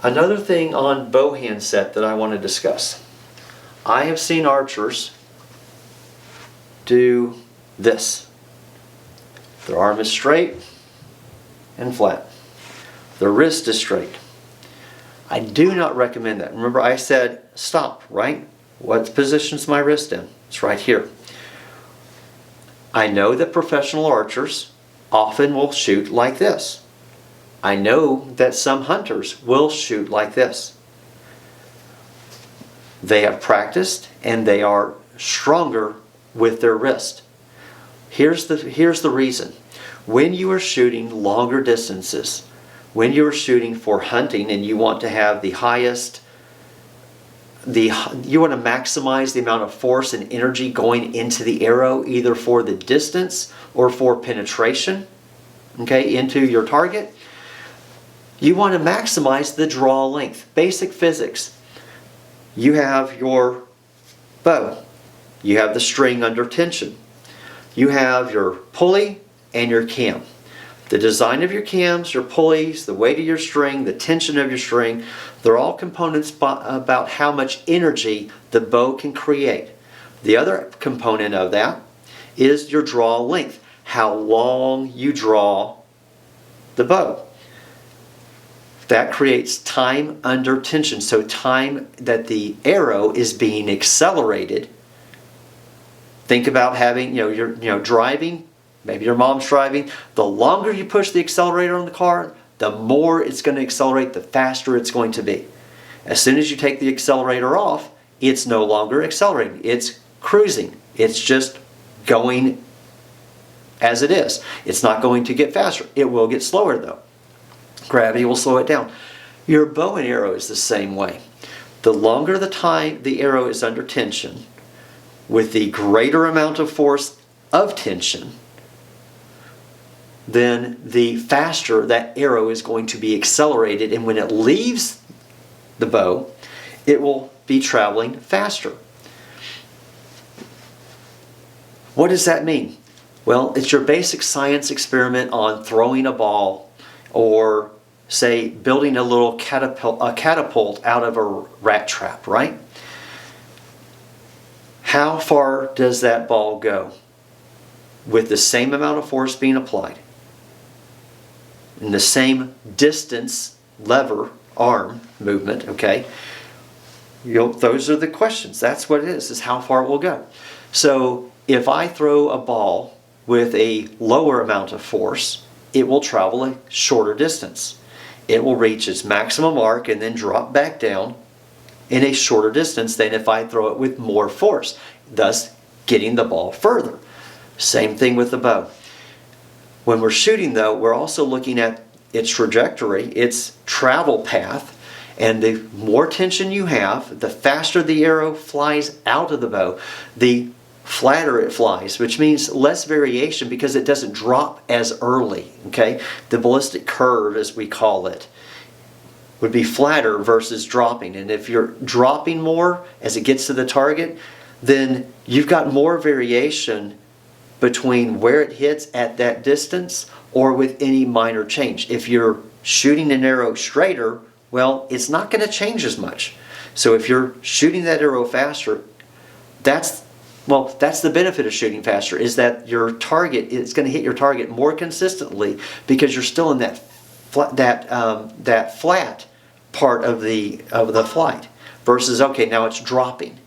Another thing on bow handset that I want to discuss. I have seen archers do this. Their arm is straight and flat. Their wrist is straight. I do not recommend that. Remember I said stop, right? What position's my wrist in? It's right here. I know that professional archers often will shoot like this. I know that some hunters will shoot like this. They have practiced and they are stronger with their wrist. Here's the reason. When you are shooting longer distances, when you are shooting for hunting and you want to have you want to maximize the amount of force and energy going into the arrow, either for the distance or for penetration, okay, into your target. You want to maximize the draw length. Basic physics. You have your bow. You have the string under tension. You have your pulley and your cam. The design of your cams, your pulleys, the weight of your string, the tension of your string, they're all components about how much energy the bow can create. The other component of that is your draw length, how long you draw the bow. That creates time under tension, so time that the arrow is being accelerated. Think about having, you're driving, maybe your mom's driving. The longer you push the accelerator on the car, the more it's going to accelerate, the faster it's going to be. As soon as you take the accelerator off, it's no longer accelerating. It's cruising. It's just going as it is. It's not going to get faster. It will get slower though. Gravity will slow it down. Your bow and arrow is the same way. The longer the time the arrow is under tension, with the greater amount of force of tension, then the faster that arrow is going to be accelerated, and when it leaves the bow, it will be traveling faster. What does that mean? Well, it's your basic science experiment on throwing a ball, or say building a little catapult out of a rat trap, right? How far does that ball go with the same amount of force being applied in the same distance, lever, arm movement, okay? Those are the questions. That's what it is how far it will go. So if I throw a ball with a lower amount of force, it will travel a shorter distance. It will reach its maximum arc and then drop back down in a shorter distance than if I throw it with more force, thus getting the ball further. Same thing with the bow. When we're shooting though, we're also looking at its trajectory, its travel path, and the more tension you have, the faster the arrow flies out of the bow, the flatter it flies, which means less variation because it doesn't drop as early, okay? The ballistic curve, as we call it, would be flatter versus dropping. And if you're dropping more as it gets to the target, then you've got more variation between where it hits at that distance or with any minor change. If you're shooting an arrow straighter, well, it's not going to change as much. So if you're shooting that arrow faster, that's the benefit of shooting faster, is that your target is going to hit your target more consistently because you're still in that flat part of the flight. Versus, okay, now it's dropping,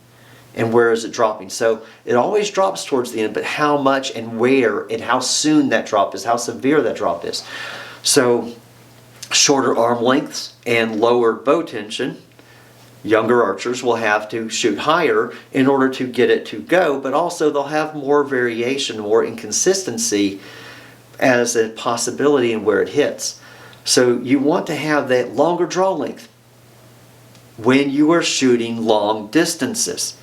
and where is it dropping? So it always drops towards the end, but how much and where and how soon that drop is, how severe that drop is. So shorter arm lengths and lower bow tension. Younger archers will have to shoot higher in order to get it to go, but also they'll have more variation, more inconsistency as a possibility in where it hits. So you want to have that longer draw length when you are shooting long distances.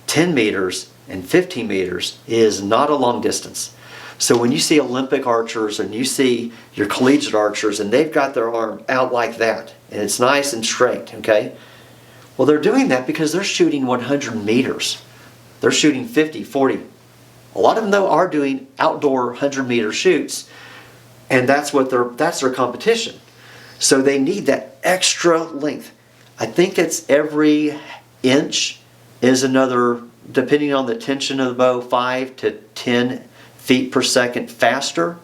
10 meters and 15 meters is not a long distance. So when you see Olympic archers and you see your collegiate archers and they've got their arm out like that and it's nice and straight, okay? Well, they're doing that because they're shooting 100 meters. They're shooting 50, 40. A lot of them, though, are doing outdoor 100-meter shoots, and that's their competition. So they need that extra length. I think it's every inch is another, depending on the tension of the bow, 5 to 10 feet per second faster,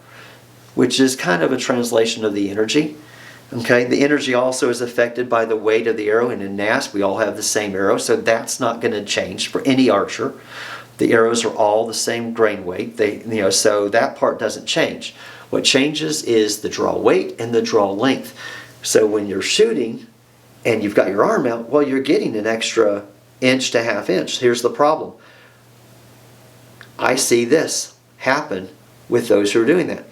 which is kind of a translation of the energy. Okay, the energy also is affected by the weight of the arrow, and in NASP we all have the same arrow, so that's not going to change for any archer. The arrows are all the same grain weight. So that part doesn't change. What changes is the draw weight and the draw length. So when you're shooting and you've got your arm out, well, you're getting an extra inch to half inch. Here's the problem. I see this happen with those who are doing that.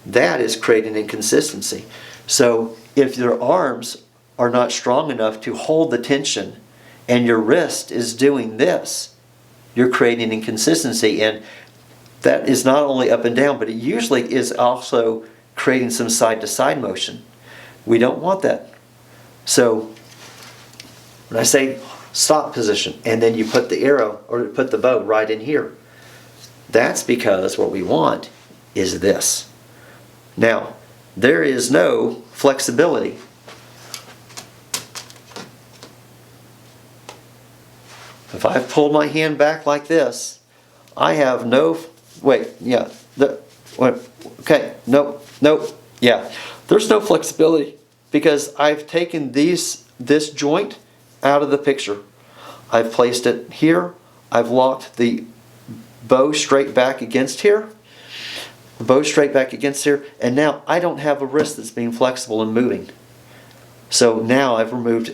That is creating inconsistency. So if your arms are not strong enough to hold the tension and your wrist is doing this, you're creating inconsistency, and that is not only up and down, but it usually is also creating some side-to-side motion. We don't want that. So when I say stop position and then you put the arrow or put the bow right in here, that's because what we want is this. Now, there is no flexibility. If I've pulled my hand back like this, I have no, there's no flexibility because I've taken this joint out of the picture. I've placed it here. I've locked the bow straight back against here. The bow straight back against here, and now I don't have a wrist that's being flexible and moving. So now I've removed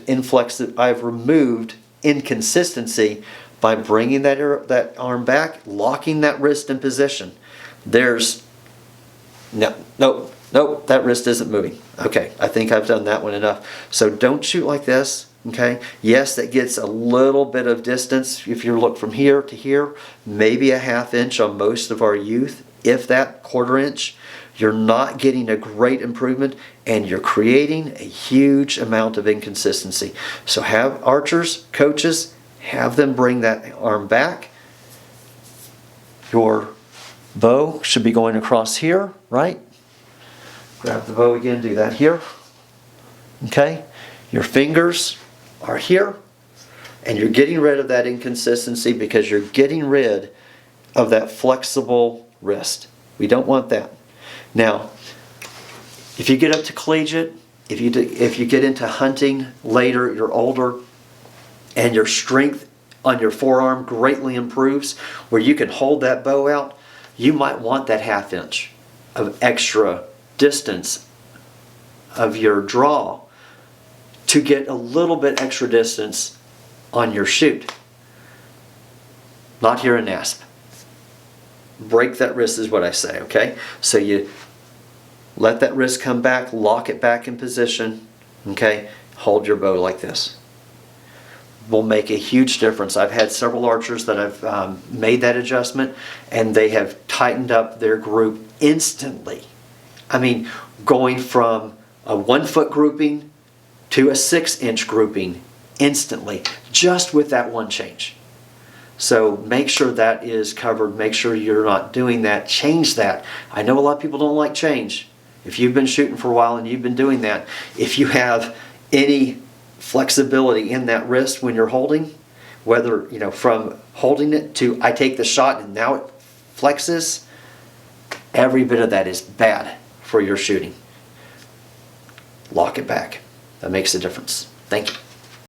inconsistency by bringing that arm back, locking that wrist in position. There's no, that wrist isn't moving. Okay, I think I've done that one enough. So don't shoot like this. Okay, yes, that gets a little bit of distance. If you look from here to here, maybe a half inch on most of our youth, if that, quarter inch. You're not getting a great improvement, and you're creating a huge amount of inconsistency. So have archers, coaches, have them bring that arm back. Your bow should be going across here, right? Grab the bow again, do that here. Okay? Your fingers are here, and you're getting rid of that inconsistency because you're getting rid of that flexible wrist. We don't want that. Now, if you get up to collegiate, if you get into hunting later, you're older, and your strength on your forearm greatly improves, where you can hold that bow out, you might want that half inch of extra distance of your draw to get a little bit extra distance on your shoot. Not here in NASP. Break that wrist is what I say, okay? So you let that wrist come back, lock it back in position, okay? Hold your bow like this. Will make a huge difference. I've had several archers that have made that adjustment, and they have tightened up their group instantly. I mean, going from a 1 foot grouping to a 6-inch grouping instantly, just with that one change. So make sure that is covered. Make sure you're not doing that. Change that. I know a lot of people don't like change. If you've been shooting for a while and you've been doing that, if you have any flexibility in that wrist when you're holding, whether, from holding it to I take the shot and now it flexes, every bit of that is bad for your shooting. Lock it back. That makes a difference. Thank you.